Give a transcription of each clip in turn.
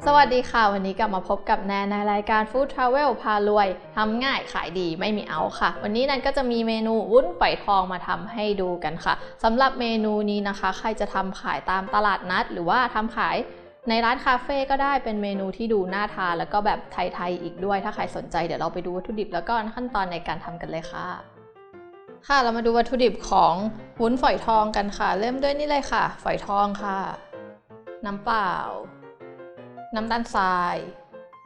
สวัสดีค่ะวันนี้กลับมาพบกับแนนในรายการ Food Travel พารวยทำง่ายขายดีไม่มีเอาค่ะวันนี้แนนก็จะมีเมนูวุ้นฝอยทองมาทำให้ดูกันค่ะสำหรับเมนูนี้นะคะใครจะทำขายตามตลาดนัดหรือว่าทำขายในร้านคาเฟ่ก็ได้เป็นเมนูที่ดูน่าทานแล้วก็แบบไทยๆอีกด้วยถ้าใครสนใจเดี๋ยวเราไปดูวัตถุดิบแล้วก็ขั้นตอนในการทำกันเลยค่ะเรามาดูวัตถุดิบของวุ้นฝอยทองกันค่ะเริ่มด้วยนี่เลยค่ะฝอยทองค่ะน้ำเปล่าน้ำตาลทราย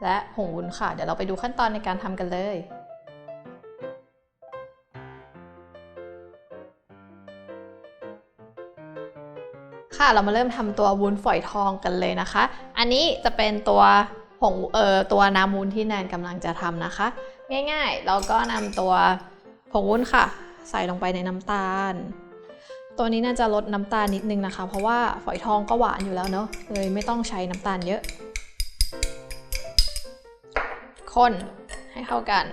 และผงวุ้นค่ะเดี๋ยวเราไปดูขั้นตอนในการทำกันเลยเรามาเริ่มทำตัววุ้นฝอยทองกันเลยนะคะอันนี้จะเป็นตัวผงตัวน้ำวุ้นที่แนนกำลังจะทำนะคะง่ายๆเราก็นำตัวผงวุ้นค่ะใส่ลงไปในน้ำตาลตัวนี้น่าจะลดน้ำตาลนิดนึงนะคะเพราะว่าฝอยทองก็หวานอยู่แล้วเนอะเลยไม่ต้องใช้น้ำตาลเยอะคนให้เข้ากัน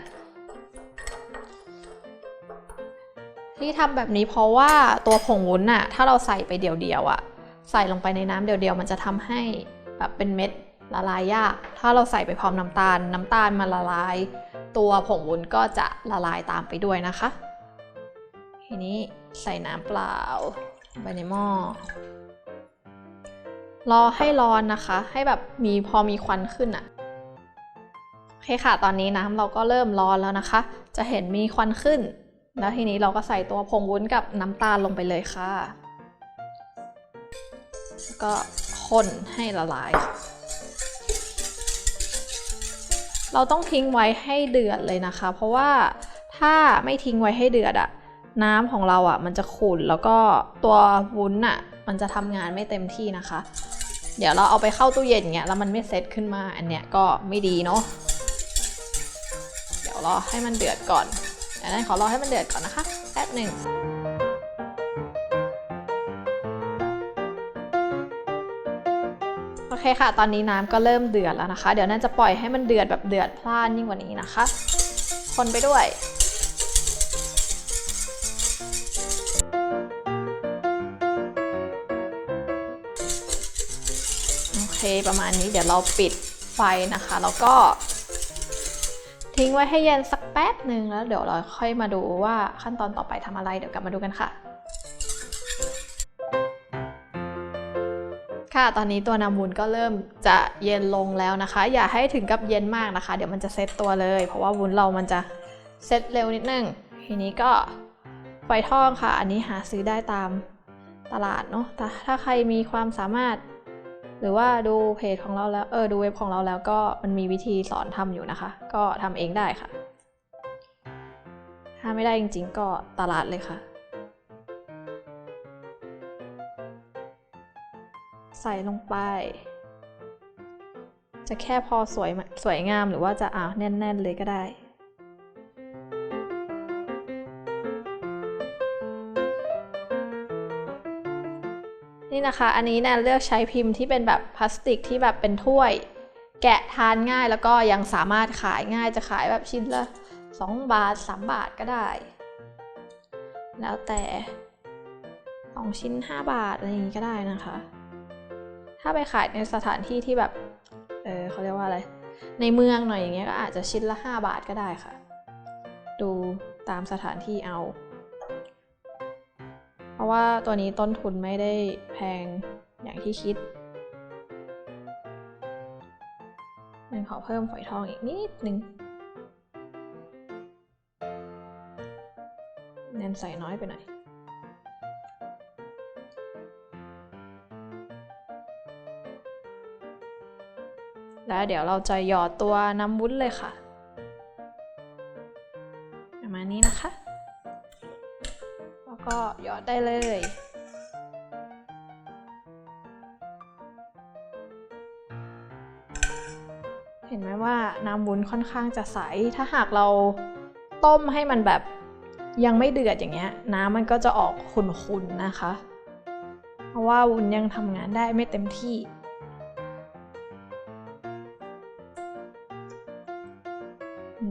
ที่ทำแบบนี้เพราะว่าตัวผงวุ้นน่ะถ้าเราใส่ไปเดี่ยวๆอ่ะใส่ลงไปในน้ำเดี่ยวๆมันจะทำให้แบบเป็นเม็ดละลายยากถ้าเราใส่ไปพร้อมน้ำตาลมันละลายตัวผงวุ้นก็จะละลายตามไปด้วยนะคะทีนี้ใส่น้ำเปล่าไปในหม้อรอให้ร้อนนะคะให้แบบพอมีควันขึ้นอ่ะโอเคค่ะตอนนี้น้ำเราก็เริ่มร้อนแล้วนะคะจะเห็นมีควันขึ้นแล้วทีนี้เราก็ใส่ตัวผงวุ้นกับน้ำตาลลงไปเลยค่ะแล้วก็คนให้ละลายเราต้องทิ้งไว้ให้เดือดเลยนะคะเพราะว่าถ้าไม่ทิ้งไว้ให้เดือดอะน้ำของเราอะมันจะขุ่นแล้วก็ตัววุ้นอะมันจะทำงานไม่เต็มที่นะคะเดี๋ยวเราเอาไปเข้าตู้เย็นเงี้ยแล้วมันไม่เซตขึ้นมาอันเนี้ยก็ไม่ดีเนาะเดี๋ยวรอให้มันเดือดก่อนเดี๋ยวนั้นขอรอให้มันเดือดก่อนนะคะแป๊บหนึ่งโอเคค่ะตอนนี้น้ำก็เริ่มเดือดแล้วนะคะเดี๋ยวน่าจะปล่อยให้มันเดือดแบบเดือดพล่านยิ่งกว่านี้นะคะคนไปด้วยโอเคประมาณนี้เดี๋ยวเราปิดไฟนะคะแล้วก็ทิ้งไว้ให้เย็นสักแป๊บหนึ่งแล้วเดี๋ยวเราค่อยมาดูว่าขั้นตอนต่อไปทำอะไรเดี๋ยวกลับมาดูกันค่ะตอนนี้ตัวน้ำวุ้นก็เริ่มจะเย็นลงแล้วนะคะอย่าให้ถึงกับเย็นมากนะคะเดี๋ยวมันจะเซตตัวเลยเพราะว่าวุ้นเรามันจะเซตเร็วนิดนึงทีนี้ก็ฝอยทองค่ะอันนี้หาซื้อได้ตามตลาดเนาะแต่ถ้าใครมีความสามารถหรือว่าดูเพจของเราแล้วดูเว็บของเราแล้วก็มันมีวิธีสอนทำอยู่นะคะก็ทำเองได้ค่ะถ้าไม่ได้จริงๆก็ตลาดเลยค่ะใส่ลงไปจะแค่พอสวยงามหรือว่าจะแน่นๆเลยก็ได้นี่นะคะอันนี้แนนเลือกใช้พิมพ์ที่เป็นแบบพลาสติกที่แบบเป็นถ้วยแกะทานง่ายแล้วก็ยังสามารถขายง่ายจะขายแบบชิ้นละ2 บาท 3 บาทก็ได้แล้วแต่2 ชิ้น 5 บาทอะไรอย่างนี้ก็ได้นะคะถ้าไปขายในสถานที่ที่แบบเขาเรียกว่าอะไรในเมืองหน่อยอย่างเงี้ยก็อาจจะชิ้นละ5 บาทก็ได้ค่ะดูตามสถานที่เอาเพราะว่าตัวนี้ต้นทุนไม่ได้แพงอย่างที่คิดงั้นขอเพิ่มฝอยทองอีกนิดนึงแนนใส่น้อยไปหน่อยแล้วเดี๋ยวเราจะหยอดตัวน้ำวุ้นเลยค่ะประมาณนี้นะคะแล้วก็หยอดได้เลยเห็นไหมว่าน้ำวุ้นค่อนข้างจะใสถ้าหากเราต้มให้มันแบบยังไม่เดือดอย่างเงี้ยน้ำมันก็จะออกขุ่นๆนะคะเพราะว่าวุ้นยังทำงานได้ไม่เต็มที่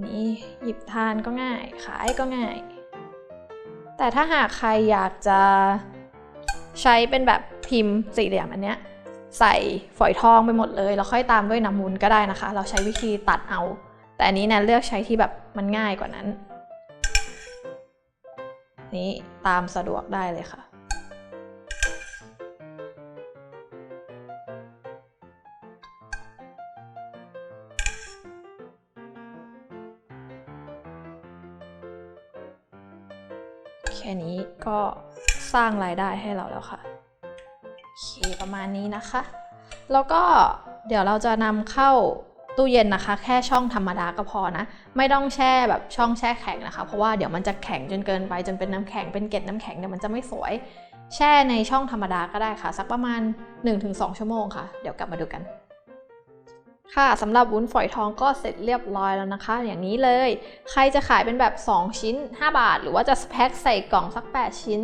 นี่หยิบทานก็ง่ายขายก็ง่ายแต่ถ้าหากใครอยากจะใช้เป็นแบบพิมพ์สี่เหลี่ยมอันเนี้ย ใส่ฝอยทองไปหมดเลยแล้วค่อยตามด้วยน้ำวุ้นก็ได้นะคะเราใช้วิธีตัดเอาแต่อันนี้แนนเลือกใช้ที่แบบมันง่ายกว่านั้นนี่ตามสะดวกได้เลยค่ะแค่นี้ก็สร้างรายได้ให้เราแล้วค่ะโอเคประมาณนี้นะคะแล้วก็เดี๋ยวเราจะนำเข้าตู้เย็นนะคะแค่ช่องธรรมดาก็พอนะไม่ต้องแช่แบบช่องแช่แข็งนะคะเพราะว่าเดี๋ยวมันจะแข็งจนเกินไปจนเป็นน้ำแข็งเป็นเกล็ดน้ำแข็งเดี๋ยวมันจะไม่สวยแช่ในช่องธรรมดาก็ได้ค่ะสักประมาณ 1-2 ชั่วโมงค่ะเดี๋ยวกลับมาดูกันค่ะสำหรับวุ้นฝอยทองก็เสร็จเรียบร้อยแล้วนะคะอย่างนี้เลยใครจะขายเป็นแบบ2ชิ้น5 บาทหรือว่าจะแพ็คใส่กล่องสัก8ชิ้น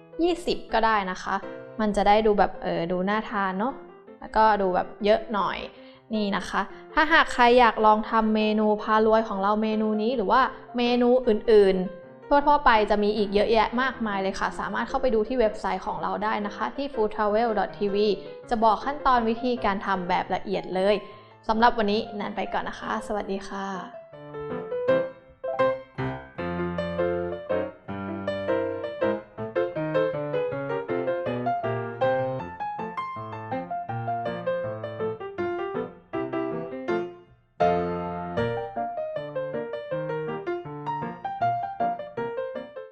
20ก็ได้นะคะมันจะได้ดูแบบดูน่าทานเนาะแล้วก็ดูแบบเยอะหน่อยนี่นะคะถ้าหากใครอยากลองทำเมนูพารวยของเราเมนูนี้หรือว่าเมนูอื่นๆทั่วๆไปจะมีอีกเยอะแยะมากมายเลยค่ะสามารถเข้าไปดูที่เว็บไซต์ของเราได้นะคะที่ foodtravel.tv จะบอกขั้นตอนวิธีการทำแบบละเอียดเลยสำหรับวันนี้แนนไปก่อนนะคะสวัสดีค่ะ